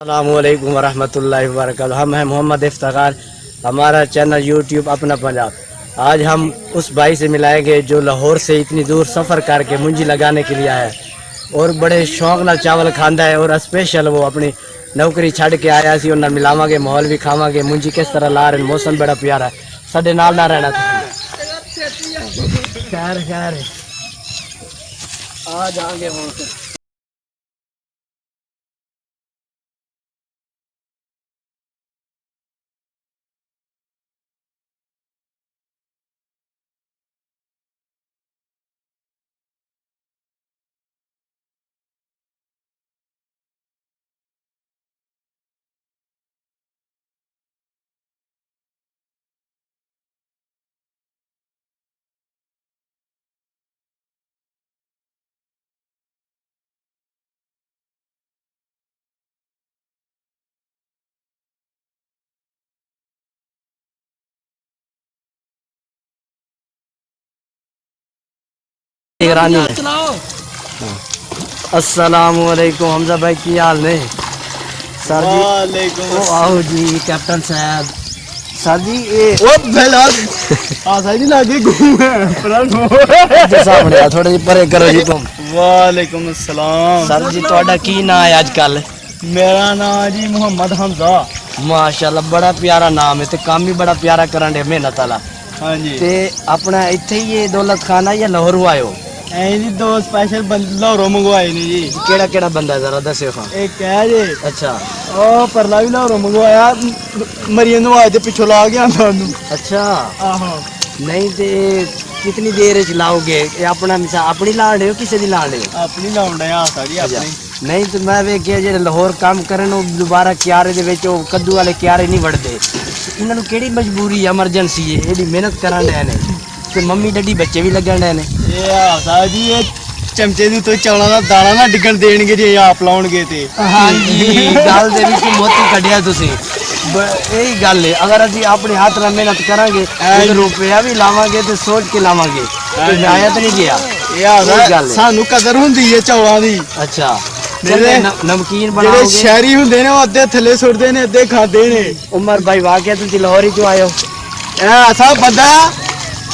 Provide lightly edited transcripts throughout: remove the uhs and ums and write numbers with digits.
अस्सलामुअलैकुम वरहमतुल्लाहि वबरकातुहू। हम हैं मोहम्मद इफ्तिखार, हमारा चैनल यूट्यूब अपना पंजाब। आज हम उस भाई से मिलाएंगे जो लाहौर से इतनी दूर सफ़र करके मुंजी लगाने के लिए आया है और बड़े शौक नाल चावल खांदा है और स्पेशल वो अपनी नौकरी छड़ के आया सी। उन्हें मिलावांगे, माहौल भी खावांगे, मुंजी किस तरह ला रहे, मौसम बड़ा प्यारा है। साडे नाल ना रहना खैर खैर आ जाएंगे वहाँ। निगरानी है। अस्सलामुअलैकुम हमजा भाई, की हाल ने? सर जी वालेकुम आओ जी कैप्टन साहब। सर जी ये ओ भला आसा नहीं लागे घूमे सामने थोड़े जी परे करो जी तुम। वालेकुम अस्सलाम। सर जी ਤੁਹਾਡਾ ਕੀ ਨਾਂ है आजकल? मेरा नाम जी मोहम्मद हमजा। माशाल्लाह बड़ा प्यारा नाम है ते काम भी बड़ा प्यारा करन दे, मेहनत वाला। हाँ जी ते अपना इत्थे ही ये दौलत खाना या लाहौर आयो? ऐ जी दो स्पेशल लाहौरों मंगवाए ने जी। केड़ा केड़ा बंदा है जरा दस्यो खां। एक है जी अच्छा ओ परला भी लाहौरों मंगवाया, मरियम नवाज दे पिछो ला गया थानू। अच्छा आहो नहीं ते कितनी देर च लाओगे? ये अपना मिसाल अपनी ला रहे हो किसी दी ला रहे हो? अपनी लाउंडे आसा जी अपनी। नहीं तो मैं वेखिया जेडे लाहौर काम करन ਉਹ ਦੁਬਾਰਾ ਕਿਆਰੇ ਦੇ ਵਿੱਚ ਉਹ ਕੱਦੂ ਵਾਲੇ ਕਿਆਰੇ ਨਹੀਂ ਵੜਦੇ। ਇਹਨਾਂ ਨੂੰ ਕਿਹੜੀ ਮਜਬੂਰੀ ਐਮਰਜੈਂਸੀ ਹੈ ਇਹਦੀ ਮਿਹਨਤ ਕਰਨ ਦੇ ਨੇ ਤੇ ਮੰਮੀ ਡੱਡੀ ਬੱਚੇ ਵੀ ਲੱਗਣ ਦੇ ਨੇ। ਇਹ ਆਸਾ ਜੀ ਇਹ ਚਮਚੇ ਦੇ ਉੱਤੇ ਚੌਲਾਂ ਦਾ ਦਾਣਾ ਨਾ ਡਿੱਗਣ ਦੇਣਗੇ ਜੇ ਆਪ ਲਾਉਣਗੇ ਤੇ। ਹਾਂਜੀ ਗੱਲ ਦੇ ਵਿੱਚ ਮੋਤੀ ਕੱਢਿਆ ਤੁਸੀਂ। यही गल है, अगर असी अपने हाथ में मेहनत करांगे तो रुपया भी लावांगे तो सोच के लावांगे। आया तो नहीं गया सानू कदर हुंदी है चौलां दी। अच्छा नमकीन ਜਿਹੜੇ ਸ਼ਹਿਰੀ ਹੁੰਦੇ ਨੇ ਉਹ ਅੱਧੇ ਥੱਲੇ ਸੁੱਟਦੇ ਨੇ ਅੱਧੇ ਖਾਂਦੇ ਨੇ। ਉਮਰ ਭਾਈ ਵਾਕਿਆ ਤੁਸੀਂ ਲਾਹੌਰ ਹੀ ਚੋਂ ਆਏ ਹੋ? ਇਹ ਐਸਾ ਬੰਦਾ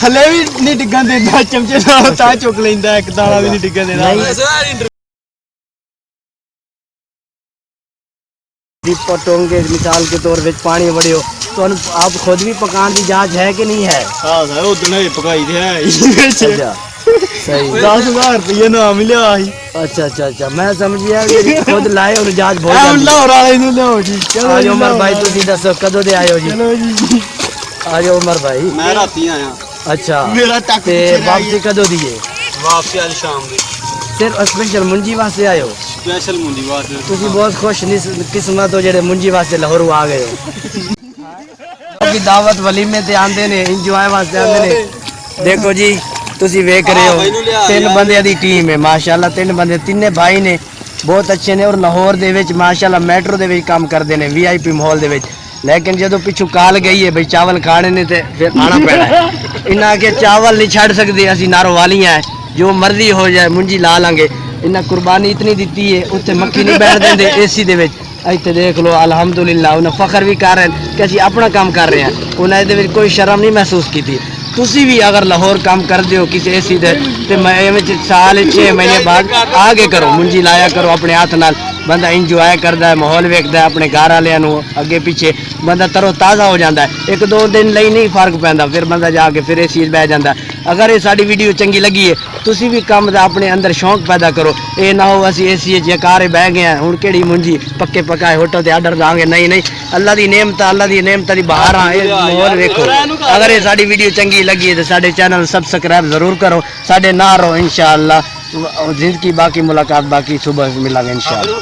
ਥੱਲੇ ਵੀ ਨਹੀਂ ਡਿੱਗਣ ਦਿੰਦਾ, ਚਮਚੇ ਨਾਲ ਤਾਂ ਚੁੱਕ ਲੈਂਦਾ, ਇੱਕ ਦਾਣਾ ਵੀ ਨਹੀਂ ਡਿੱਗਣ ਦੇਣਾ। पटोंगे मिसाल के तौर पे पानी बड़े तो आप खुद भी पकाने की जांच है कि नहीं है? हाँ सर उदने पकाई दे है अच्छा सही 10,000 रुपये ना मिले आई। अच्छा अच्छा अच्छा मैं समझ गया कि खुद लाए और जांच बहुत लाहौर वाले नु लो जी। आज उमर भाई तुसी दसो कदों दे आए हो जी? चलो जी आज उमर भाई मैं राती आया। अच्छा मेरा टक ते वापसी कदों दी है? वापसी आज शाम दी। सिर्फ स्पेशल मुंजी वास्ते आए हो? स्पेशल मुंजी वास्ते। तुसी बहुत खुश किस्मत हो जेडे मुंजी वास्ते लाहौर आ गए हो। की दावत वलीमे ते आंदे ने, इंजॉय वास्ते आंदे ने। देखो जी तुसी वेख रहे हो 3 बंदे दी टीम है माशाल्लाह। 3 बंदे तिन्ने भाई ने बहुत अच्छे ने और लाहौर दे विच माशाल्लाह मेट्रो दे विच काम करदे ने, VIP माहौल दे विच। लेकिन जदों पिछू काल गई है भाई चावल खाने ने ते फिर आना पैना है। इन्हां के चावल नहीं छड़ सकदे, असी नारोवालियां है, जो मर्जी हो जाए मुंजी ला लांगे। इन्हें कुर्बानी इतनी दी है, उत्थे मक्खी नहीं बैठ देंगे AC दे विच। इत्थे देख लो अल्हम्दुलिल्लाह उन्हें फखर भी कर रहे हैं कि असी अपना काम कर रहे हैं। उन्हें इहदे कोई शर्म नहीं महसूस की। तुसी भी अगर लाहौर काम कर दो किसी AC दे ते साल 6 महीने बाद आगे करो, मुंजी लाया करो अपने हाथ नाल। बंदा इंजॉय करता है, माहौल वेखता है, अपने घर वाले अगे पीछे बंदा तरो ताज़ा हो जाता है। 1-2 दिन लई नहीं फर्क पैंदा, फिर बंदा जाके फिर AC बह जाता है। अगर ये साड़ी वीडियो चंगी लगी है तुसी भी काम दा अपने अंदर शौक पैदा करो। ये ना हो असी AC कार बह गए हैं हुण केड़ी मुंजी पक्के पकाए होटल ते आर्डर दांगे। नहीं नहीं अल्लाह दी नेमत दी बहार माहौल वेखो। अगर ये साड़ी वीडियो चंगी लगी है तो साडे चैनल सब्सक्राइब जरूर करो। साडे नाल रहो इंशाअल्लाह। जिंदगी बाकी मुलाकात बाकी सुबह मिलांगे इंशाअल्लाह।